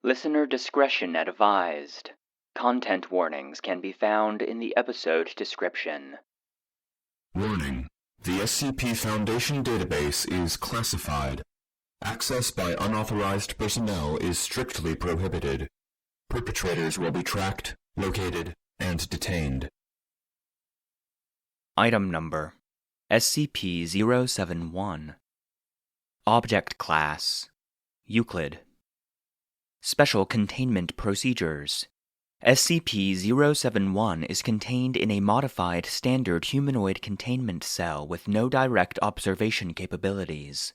Listener discretion advised. Content warnings can be found in the episode description. Warning: the SCP Foundation database is classified. Access by unauthorized personnel is strictly prohibited. Perpetrators will be tracked, located, and detained. Item Number SCP-071. Object Class Euclid. Special Containment Procedures. SCP-071 is contained in a modified standard humanoid containment cell with no direct observation capabilities.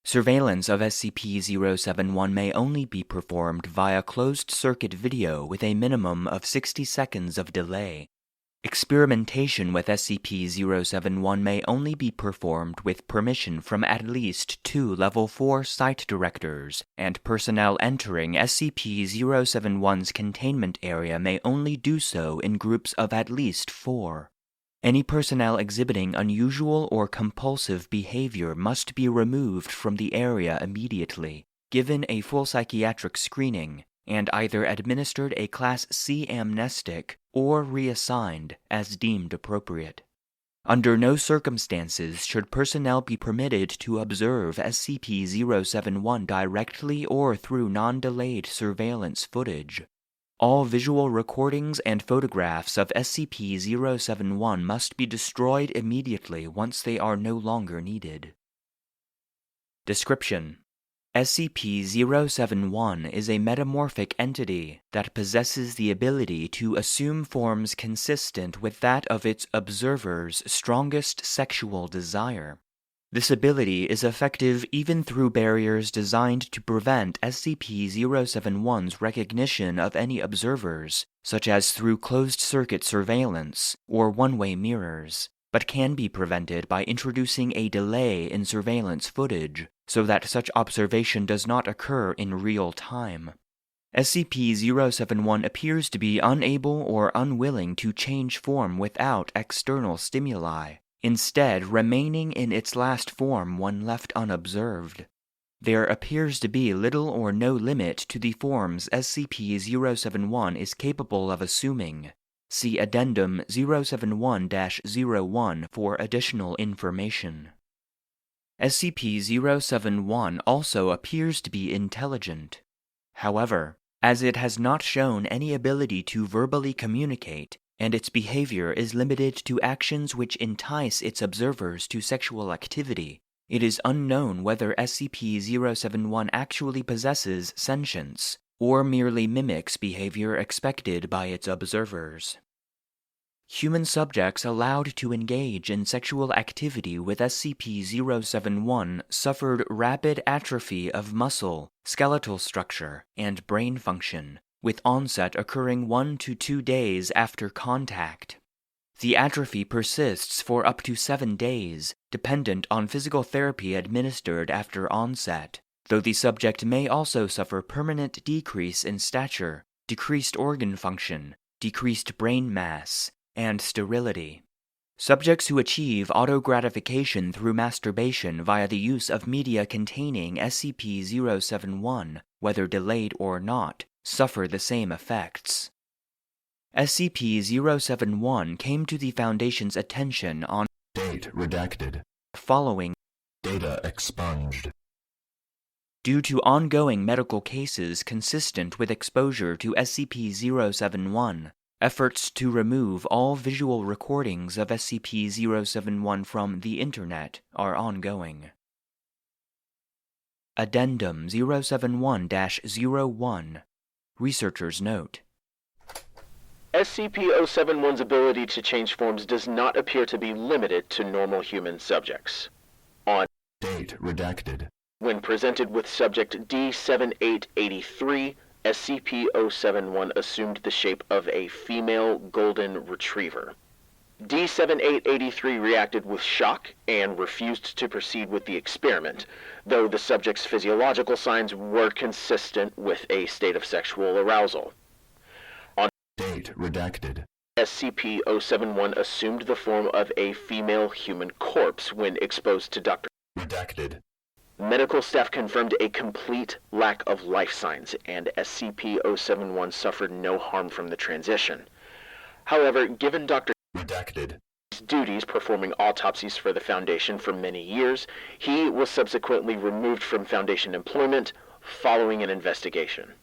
Surveillance of SCP-071 may only be performed via closed-circuit video with a minimum of 60 seconds of delay. Experimentation with SCP-071 may only be performed with permission from at least 2 Level 4 site directors, and personnel entering SCP-071's containment area may only do so in groups of at least 4. Any personnel exhibiting unusual or compulsive behavior must be removed from the area immediately, given a full psychiatric screening, and either administered a Class C amnestic or reassigned as deemed appropriate. Under no circumstances should personnel be permitted to observe SCP-071 directly or through non-delayed surveillance footage. All visual recordings and photographs of SCP-071 must be destroyed immediately once they are no longer needed. Description: SCP-071 is a metamorphic entity that possesses the ability to assume forms consistent with that of its observer's strongest sexual desire. This ability is effective even through barriers designed to prevent SCP-071's recognition of any observers, such as through closed-circuit surveillance or one-way mirrors, but can be prevented by introducing a delay in surveillance footage, so that such observation does not occur in real time. SCP-071 appears to be unable or unwilling to change form without external stimuli, instead remaining in its last form when left unobserved. There appears to be little or no limit to the forms SCP-071 is capable of assuming. See Addendum 071-01 for additional information. SCP-071 also appears to be intelligent. However, as it has not shown any ability to verbally communicate, and its behavior is limited to actions which entice its observers to sexual activity, it is unknown whether SCP-071 actually possesses sentience, or merely mimics behavior expected by its observers. Human subjects allowed to engage in sexual activity with SCP-071 suffered rapid atrophy of muscle, skeletal structure, and brain function, with onset occurring 1 to 2 days after contact. The atrophy persists for up to 7 days, dependent on physical therapy administered after onset, though the subject may also suffer permanent decrease in stature, decreased organ function, decreased brain mass, and sterility. Subjects who achieve auto-gratification through masturbation via the use of media containing SCP-071, whether delayed or not, suffer the same effects. SCP-071 came to the Foundation's attention on Date redacted. Following Data expunged. Due to ongoing medical cases consistent with exposure to SCP-071, efforts to remove all visual recordings of SCP-071 from the Internet are ongoing. Addendum 071-01 Researcher's Note: SCP-071's ability to change forms does not appear to be limited to normal human subjects. On Date redacted. When presented with subject D7883, SCP-071 assumed the shape of a female golden retriever. D7883 reacted with shock and refused to proceed with the experiment, though the subject's physiological signs were consistent with a state of sexual arousal. On Date redacted. SCP-071 assumed the form of a female human corpse when exposed to Dr. Redacted. Medical staff confirmed a complete lack of life signs, and SCP-071 suffered no harm from the transition. However, given Dr. Redacted. duties performing autopsies for the Foundation for many years, he was subsequently removed from Foundation employment following an investigation.